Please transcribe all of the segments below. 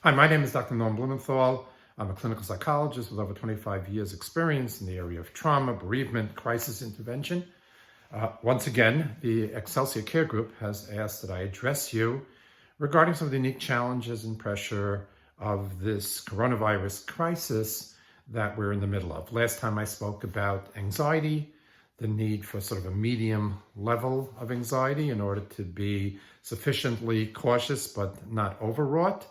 Hi, my name is Dr. Blumenthal. I'm a clinical psychologist with over 25 years experience in the area of trauma, bereavement, crisis intervention. Once again, the Excelsior Care Group has asked that I address you regarding some of the unique challenges and pressure of this coronavirus crisis that we're in the middle of. Last time I spoke about anxiety, the need for sort of a medium level of anxiety in order to be sufficiently cautious but not overwrought.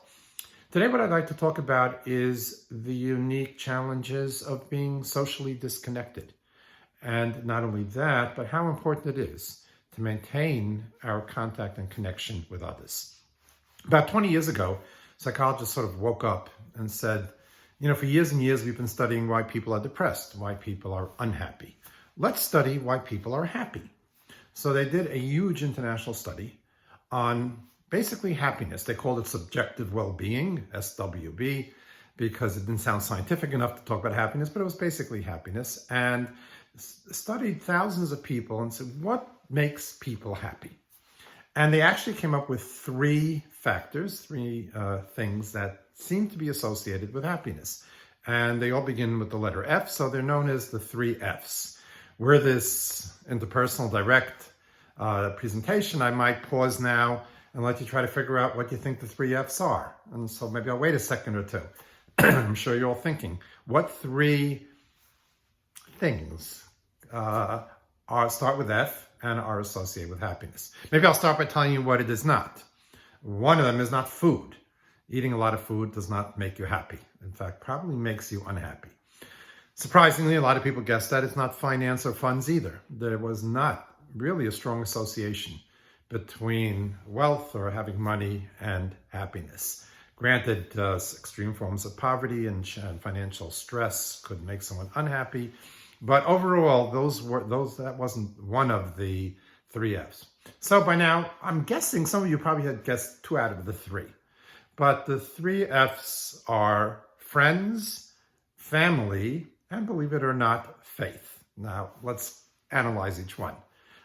Today, what I'd like to talk about is the unique challenges of being socially disconnected. And not only that, but how important it is to maintain our contact and connection with others. About 20 years ago, psychologists sort of woke up and said, for years and years, we've been studying why people are depressed, why people are unhappy. Let's study why people are happy. So they did a huge international study on basically happiness. They called it subjective well-being, SWB, because it didn't sound scientific enough to talk about happiness, but it was basically happiness, and studied thousands of people and said, what makes people happy? And they actually came up with three factors, three things that seem to be associated with happiness. And they all begin with the letter F, so they're known as the three Fs. We're this interpersonal direct presentation. I might pause now and let you try to figure out what you think the three Fs are. And so maybe I'll wait a second or two. I'm sure you're all thinking, what three things start with F and are associated with happiness? Maybe I'll start by telling you what it is not. One of them is not food. Eating a lot of food does not make you happy. In fact, probably makes you unhappy. Surprisingly, a lot of people guessed that it's not finance or funds either. There was not really a strong association between wealth or having money and happiness. Granted, extreme forms of poverty and financial stress could make someone unhappy, but overall, that wasn't one of the three Fs. So by now, I'm guessing some of you probably had guessed two out of the three. But the three Fs are friends, family, and believe it or not, faith. Now, let's analyze each one.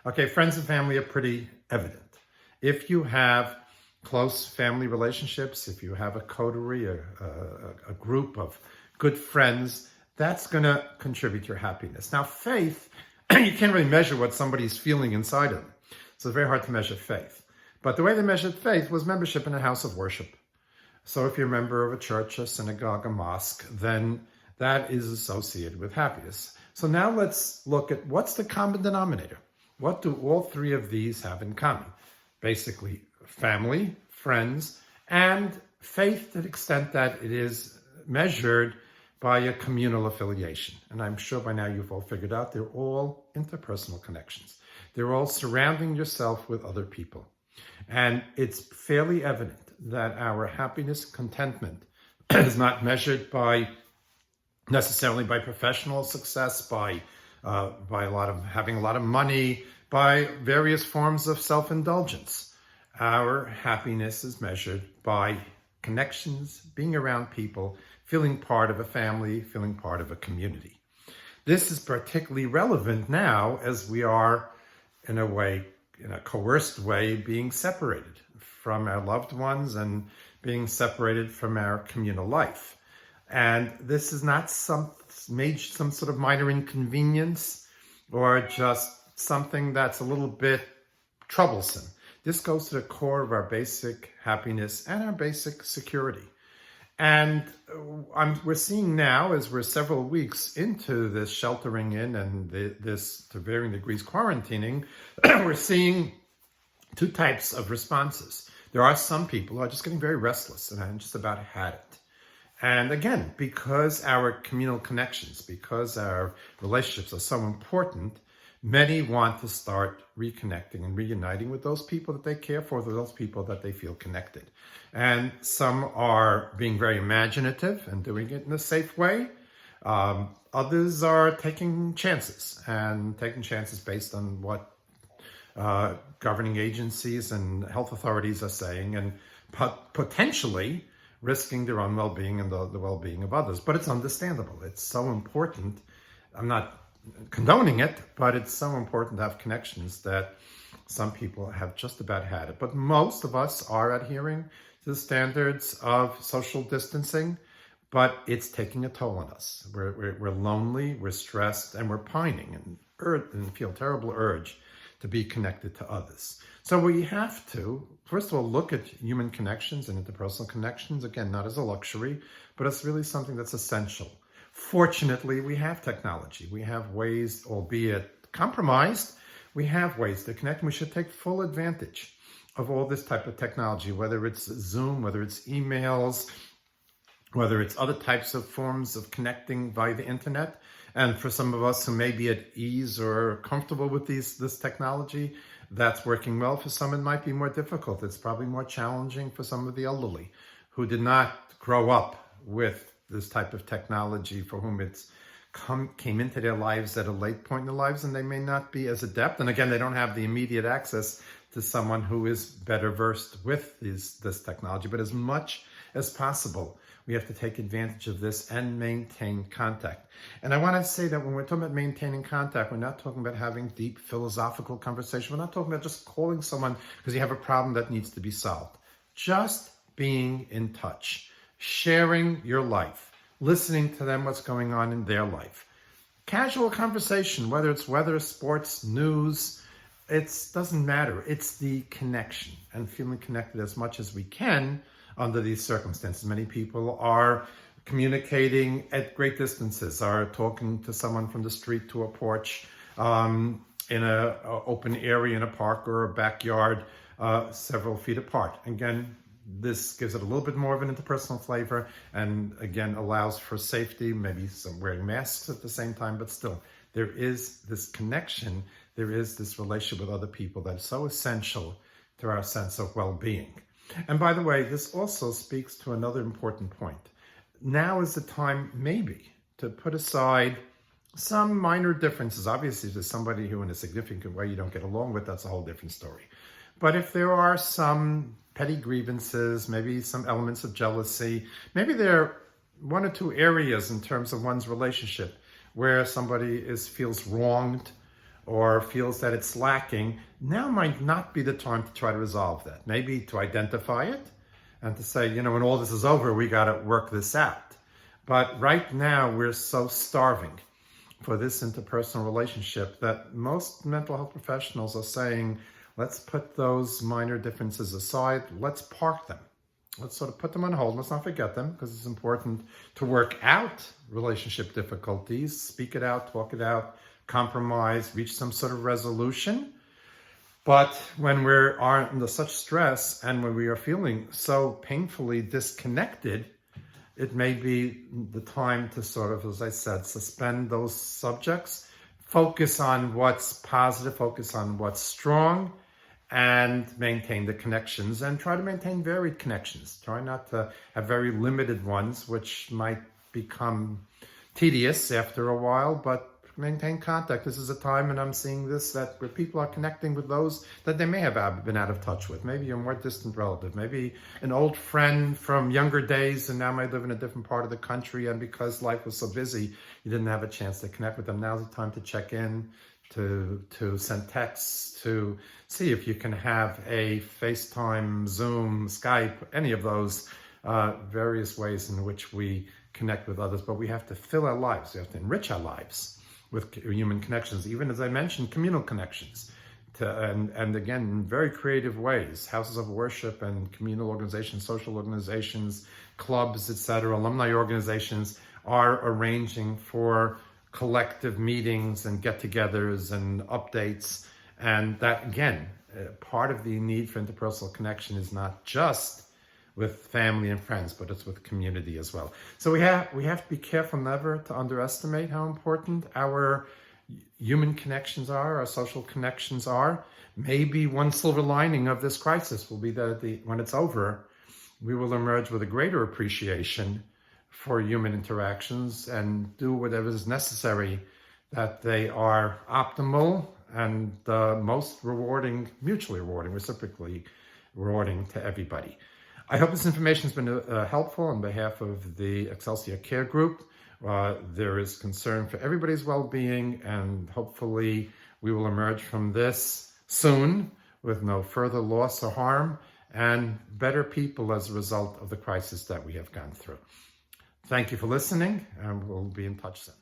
Okay, friends and family are pretty evident. If you have close family relationships, if you have a coterie, a group of good friends, that's going to contribute to your happiness. Now, faith, you can't really measure what somebody's feeling inside of them. So it's very hard to measure faith. But the way they measured faith was membership in a house of worship. So if you're a member of a church, a synagogue, a mosque, then that is associated with happiness. So now let's look at what's the common denominator. What do all three of these have in common? Basically, family, friends, and faith to the extent that it is measured by a communal affiliation. And I'm sure by now you've all figured out they're all interpersonal connections. They're all surrounding yourself with other people. And it's fairly evident that our happiness and contentment is not measured necessarily by professional success, by having a lot of money, by various forms of self-indulgence. Our happiness is measured by connections, being around people, feeling part of a family, feeling part of a community. This is particularly relevant now as we are, in a coerced way, being separated from our loved ones and being separated from our communal life. And this is not some sort of minor inconvenience or just something that's a little bit troublesome. This goes to the core of our basic happiness and our basic security. And we're seeing now, as we're several weeks into this sheltering in and this, to varying degrees, quarantining, we're seeing two types of responses. There are some people who are just getting very restless and just about had it. And again, because our communal connections, because our relationships are so important, many want to start reconnecting and reuniting with those people that they care for, with those people that they feel connected. And some are being very imaginative and doing it in a safe way. Others are taking chances based on what governing agencies and health authorities are saying, and potentially risking their own well-being and the well-being of others. But it's understandable. It's so important. I'm not condoning it, but it's so important to have connections that some people have just about had it. But most of us are adhering to the standards of social distancing, but it's taking a toll on us. We're lonely, we're stressed, and we're pining and feel terrible urge to be connected to others. So we have to, first of all, look at human connections and interpersonal connections, again, not as a luxury, but it's really something that's essential. Fortunately, we have technology. We have ways, albeit compromised, we have ways to connect, and we should take full advantage of all this type of technology, whether it's Zoom, whether it's emails, whether it's other types of forms of connecting via the internet. And for some of us who may be at ease or comfortable with this technology, that's working well. For some, it might be more difficult. It's probably more challenging for some of the elderly who did not grow up with this type of technology, for whom it's came into their lives at a late point in their lives, and they may not be as adept. And again, they don't have the immediate access to someone who is better versed with this technology. But as much as possible, we have to take advantage of this and maintain contact. And I want to say that when we're talking about maintaining contact, we're not talking about having deep philosophical conversation. We're not talking about just calling someone because you have a problem that needs to be solved. Just being in touch, sharing your life, listening to them, what's going on in their life. Casual conversation, whether it's weather, sports, news, it doesn't matter. It's the connection and feeling connected as much as we can under these circumstances. Many people are communicating at great distances, are talking to someone from the street to a porch, in an open area in a park or a backyard, several feet apart. Again, this gives it a little bit more of an interpersonal flavor, and again allows for safety, maybe some wearing masks at the same time, but still there is this connection, there is this relationship with other people that's so essential to our sense of well-being. And by the way, this also speaks to another important point. Now is the time maybe to put aside some minor differences. Obviously, if there's somebody who in a significant way you don't get along with, that's a whole different story. But if there are some petty grievances, maybe some elements of jealousy, maybe there are one or two areas in terms of one's relationship where somebody feels wronged or feels that it's lacking, now might not be the time to try to resolve that. Maybe to identify it and to say, when all this is over, we got to work this out. But right now, we're so starving for this interpersonal relationship that most mental health professionals are saying, let's put those minor differences aside. Let's park them. Let's sort of put them on hold. Let's not forget them, because it's important to work out relationship difficulties, speak it out, talk it out, compromise, reach some sort of resolution. But when we are under such stress and when we are feeling so painfully disconnected, it may be the time to sort of, as I said, suspend those subjects, focus on what's positive, focus on what's strong, and maintain the connections, and try to maintain varied connections. Try not to have very limited ones, which might become tedious after a while, but maintain contact. This is a time, and I'm seeing this, that where people are connecting with those that they may have been out of touch with. Maybe a more distant relative, maybe an old friend from younger days and now might live in a different part of the country, and because life was so busy, you didn't have a chance to connect with them. Now's the time to check in, to send texts, to see if you can have a FaceTime, Zoom, Skype, any of those various ways in which we connect with others. But we have to fill our lives, we have to enrich our lives with human connections, even as I mentioned, communal connections, and again, in very creative ways, houses of worship and communal organizations, social organizations, clubs, etc., alumni organizations are arranging for collective meetings and get-togethers and updates. And that, again, part of the need for interpersonal connection is not just with family and friends, but it's with community as well. So we have to be careful never to underestimate how important our human connections are, our social connections are. Maybe one silver lining of this crisis will be that when it's over, we will emerge with a greater appreciation for human interactions and do whatever is necessary that they are optimal and most rewarding, mutually rewarding, reciprocally rewarding to everybody. I hope this information has been helpful on behalf of the Excelsior Care Group. There is concern for everybody's well-being, and hopefully we will emerge from this soon with no further loss or harm, and better people as a result of the crisis that we have gone through. Thank you for listening, and we'll be in touch soon.